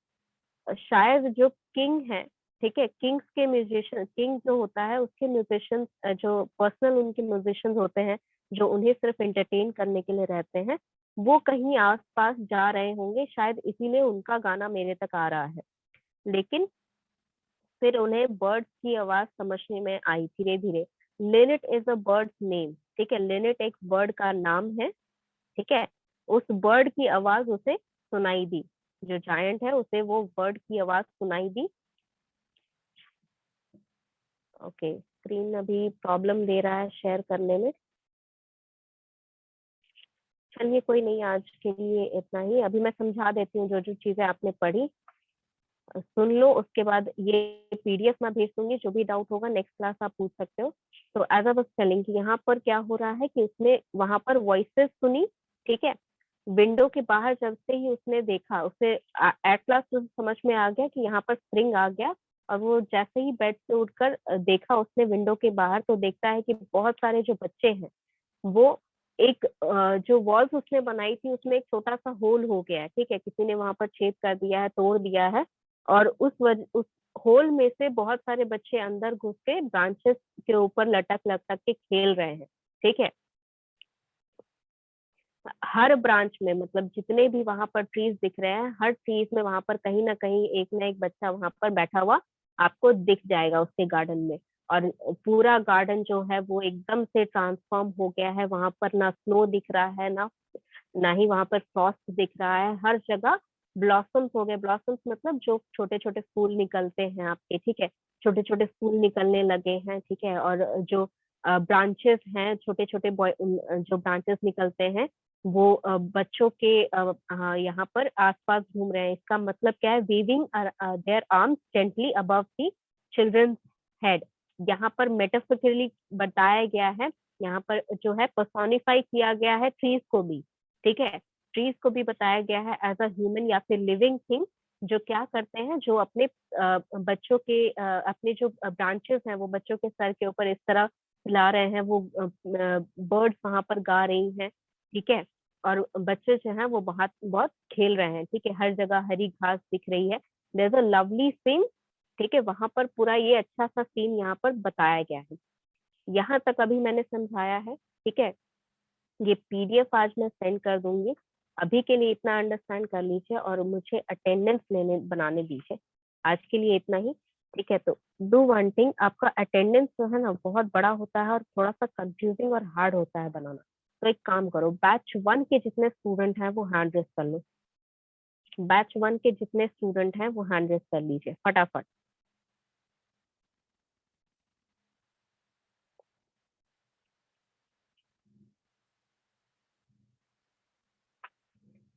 शायद जो किंग है, ठीक है, किंग्स के म्यूजिशियन, किंग जो होता है उसके म्यूजिशियन, जो पर्सनल उनके म्यूजिशियन होते हैं जो उन्हें सिर्फ एंटरटेन करने के लिए रहते हैं, वो कहीं आसपास जा रहे होंगे, शायद इसीलिए उनका गाना मेरे तक आ रहा है। लेकिन फिर उन्हें बर्ड्स की आवाज समझने में आई धीरे धीरे। Lynette is a bird's name, ठीक है, लिनेट एक बर्ड का नाम है। ठीक है, उस बर्ड की आवाज उसे सुनाई दी, जो जायंट है उसे वो बर्ड की आवाज सुनाई दी। ओके, स्क्रीन अभी प्रॉब्लम दे रहा है शेयर करने में। चलिए कोई नहीं, आज के लिए इतना ही। अभी मैं समझा देती हूँ जो जो चीजें आपने पढ़ी, सुन लो, उसके बाद ये पीडीएफ मैं भेज दूंगी, जो भी डाउट होगा नेक्स्ट क्लास आप पूछ सकते हो। तो एज आई वाज टेलिंग कि यहाँ पर क्या हो रहा है कि उसने वहां पर वॉइसेस सुनी। ठीक है, विंडो के बाहर जब से ही उसने देखा, उसे एट लास्ट समझ में आ गया कि यहाँ पर स्प्रिंग आ गया, और वो जैसे ही बेड से उठकर देखा उसने विंडो के बाहर, तो देखता है कि बहुत सारे जो बच्चे हैं वो एक जो वॉल्स उसने बनाई थी उसमें एक छोटा सा होल हो गया है। ठीक है, किसी ने वहां पर छेद कर दिया है, तोड़ दिया है, और उस होल में से बहुत सारे बच्चे अंदर घुस के ब्रांचेस के ऊपर लटक लटक के खेल रहे हैं। ठीक है, हर ब्रांच में, मतलब जितने भी वहां पर ट्रीज दिख रहे हैं, हर ट्रीज में वहां पर कहीं ना कहीं एक ना एक बच्चा वहां पर बैठा हुआ आपको दिख जाएगा उसके गार्डन में। और पूरा गार्डन जो है वो एकदम से ट्रांसफॉर्म हो गया है। वहां पर ना स्नो दिख रहा है, ना ही वहां पर फ्रॉस्ट दिख रहा है। हर जगह ब्लॉसम्स हो गए। ब्लॉसम्स मतलब जो छोटे छोटे फूल निकलते हैं आपके, ठीक है, छोटे छोटे फूल निकलने लगे हैं, ठीक है। और जो ब्रांचेस हैं, छोटे छोटे जो ब्रांचेस निकलते हैं, वो बच्चों के यहाँ पर आसपास घूम रहे हैं। इसका मतलब क्या है? Weaving their arms gently above the children's head. यहाँ पर मेटाफिकली बताया गया है, यहाँ पर जो है पर्सोनिफाई किया गया है ट्रीज को भी, ठीक है। ट्रीज को भी बताया गया है एज अ ह्यूमन या फिर लिविंग थिंग, जो क्या करते हैं, जो अपने बच्चों के अपने जो ब्रांचेस हैं वो बच्चों के सर के ऊपर इस तरह हिला रहे हैं। वो बर्ड्स वहां पर गा रही हैं, ठीक है। और बच्चे जो हैं वो बहुत बहुत खेल रहे हैं, ठीक है। हर जगह हरी घास दिख रही है। There is a lovely scene, ठीक है। वहां पर पूरा ये अच्छा सा सीन यहाँ पर बताया गया है। यहाँ तक अभी मैंने समझाया है, ठीक है। ये पीडीएफ आज मैं सेंड कर दूंगी। अभी के लिए इतना अंडरस्टैंड कर लीजिए और मुझे अटेंडेंस लेने बनाने दीजिए। आज के लिए इतना ही, ठीक है। तो डू वन थिंग, आपका अटेंडेंस जो है ना बहुत बड़ा होता है और थोड़ा सा कंफ्यूजिंग और हार्ड होता है बनाना। तो एक काम करो, बैच 1 के जितने स्टूडेंट हैं वो हैंड रेस कर लो। बैच 1 के जितने स्टूडेंट हैं वो हैंड रेस कर लीजिए फटाफट।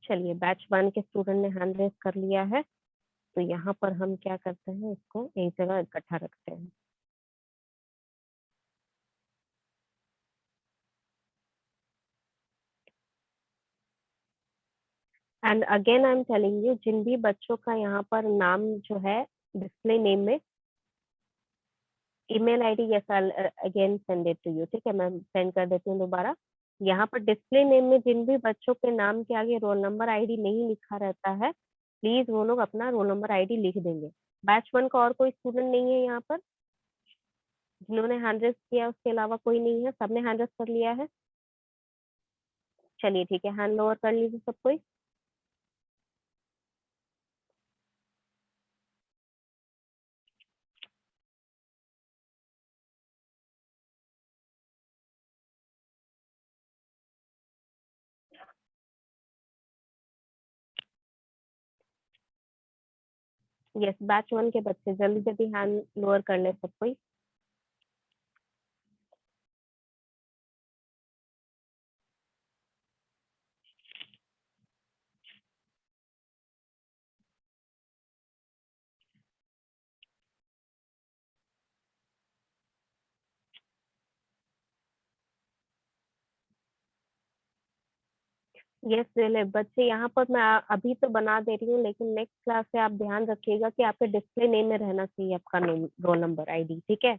चलिए, बैच 1 के स्टूडेंट ने हैंड रेस कर लिया है। तो यहाँ पर हम क्या करते हैं, इसको एक जगह इकट्ठा रखते हैं। And again I am telling you, जिन भी बच्चों का यहाँ पर नाम जो है डिस्प्ले नेम में, email ID, yes I again send it to you, ठीक है। मैं सेंड कर देती हूँ दोबारा। यहाँ पर डिस्प्ले नेम में जिन भी बच्चों के नाम के आगे रोल नंबर आईडी नहीं लिखा रहता है, प्लीज वो लोग अपना रोल नंबर आईडी लिख देंगे। बैच 1 का और कोई स्टूडेंट नहीं है यहाँ पर जिन्होंने हैंड रेस किया? उसके अलावा कोई नहीं है? सबने हैंड रेस कर लिया है? चलिए ठीक है, हैंड लोअर कर लीजिए सब कोई। यस, बैच 1 के बच्चे जल्दी जल्दी हैंड लोअर कर ले सब कोई। यस रिले बच्चे, यहाँ पर मैं अभी तो बना दे रही हूँ, लेकिन नेक्स्ट क्लास से आप ध्यान रखिएगा कि आपके डिस्प्ले नेम में रहना चाहिए आपका नेम, रोल नंबर, आईडी, ठीक है।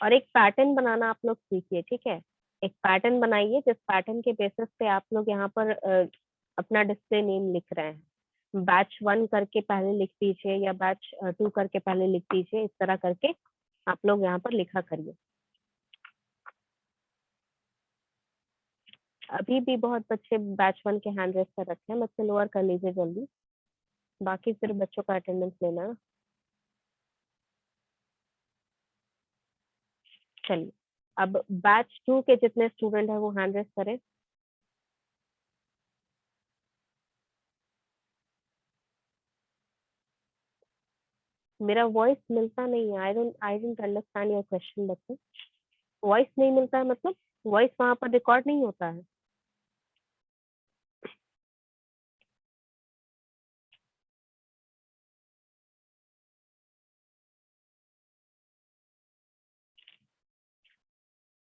और एक पैटर्न बनाना आप लोग सीखिए, ठीक है। एक पैटर्न बनाइए जिस पैटर्न के बेसिस पे आप लोग यहाँ पर अपना डिस्प्ले नेम लिख रहे हैं। बैच 1 करके पहले लिख दीजिए या बैच 2 करके पहले लिख दीजिए। इस तरह करके आप लोग यहाँ पर लिखा करिए। अभी भी बहुत बच्चे बैच 1 के हैंड रेस कर रखे हैं, मुझसे लोअर कर लीजिए जल्दी। बाकी फिर बच्चों का अटेंडेंस लेना है। चलिए, अब बैच 2 के जितने स्टूडेंट हैं वो हैंड रेस करें। मेरा वॉइस मिलता नहीं है। I don't understand your question बच्चे। वॉइस नहीं मिलता है मतलब वॉइस वहां पर रिकॉर्ड नहीं होता है?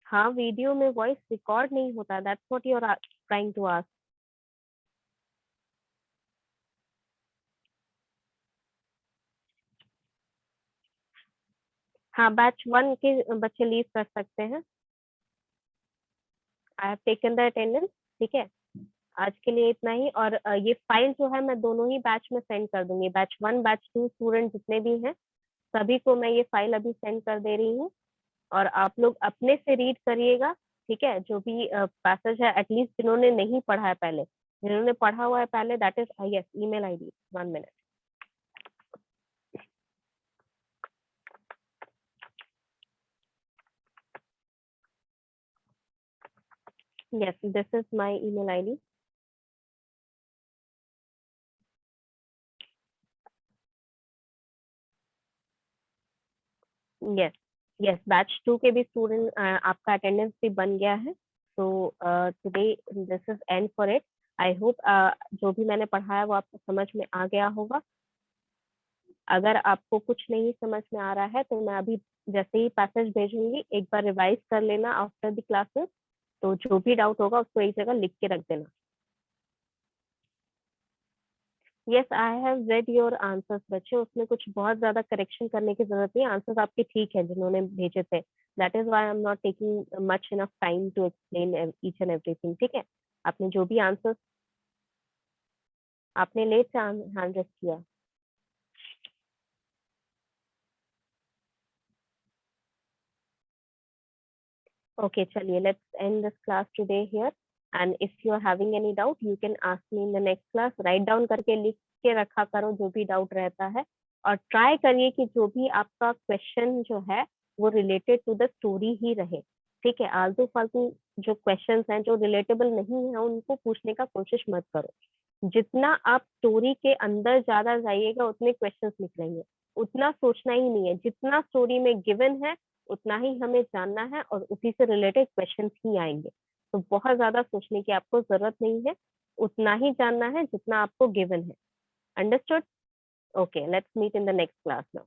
हाँ, वीडियो में वॉइस रिकॉर्ड नहीं होता। That's what you are trying to ask. हाँ, बैच 1 के बच्चे लीव कर सकते हैं। I have taken the attendance, ठीक है। आज के लिए इतना ही। और ये फाइल जो है मैं दोनों ही बैच में सेंड कर दूंगी। बैच 1 बैच 2 स्टूडेंट जितने भी हैं सभी को मैं ये फाइल अभी सेंड कर दे रही हूँ। और आप लोग अपने से रीड करिएगा ठीक है, जो भी पैसेज है, एटलीस्ट जिन्होंने नहीं पढ़ा है पहले, जिन्होंने पढ़ा हुआ है पहले, that is yes email ID. 1 minute. Yes, this is my email ID. Yes, yes, batch 2 के भी स्टूडेंट आपका अटेंडेंस भी बन गया है. तो today this is and for it. I hope जो भी मैंने पढ़ाया वो आपको समझ में आ गया होगा. अगर आपको कुछ नहीं समझ में आ रहा है तो मैं अभी जैसे ही पैसेज भेजूंगी एक बार रिवाइज कर लेना आफ्टर द क्लासेस. तो जो भी डाउट होगा उसको एक जगह लिख के रख देना. Yes, I have read your answers बच्चे. उसमें कुछ बहुत ज्यादा करेक्शन करने की जरूरत नहीं. आंसर्स आपके ठीक है जिन्होंने भेजे थे. That is why I am not taking much enough time to explain each and everything. ठीक है, आपने जो भी आंसर्स आपने लेट से हैंड रेस्ट किया. Okay, chaliye, let's end this class today here. And if you are having any doubt, you can ask me in the next class. Write down करके लिख के रखा करो जो भी डाउट रहता है. और ट्राई करिए कि जो भी आपका क्वेश्चन जो है वो रिलेटेड टू द स्टोरी ही रहे. ठीक है, आलतू फालतू जो क्वेश्चंस हैं जो रिलेटेबल नहीं है उनको पूछने का कोशिश मत करो. जितना आप स्टोरी के अंदर ज्यादा जाइएगा उतने क्वेश्चंस निकलेंगे. उतना सोचना ही नहीं है. जितना स्टोरी में गिवन है उतना ही हमें जानना है और उसी से रिलेटेड क्वेश्चंस ही आएंगे. तो बहुत ज्यादा सोचने की आपको जरूरत नहीं है. उतना ही जानना है जितना आपको गिवन है. Understood? Okay, let's meet in the next class now.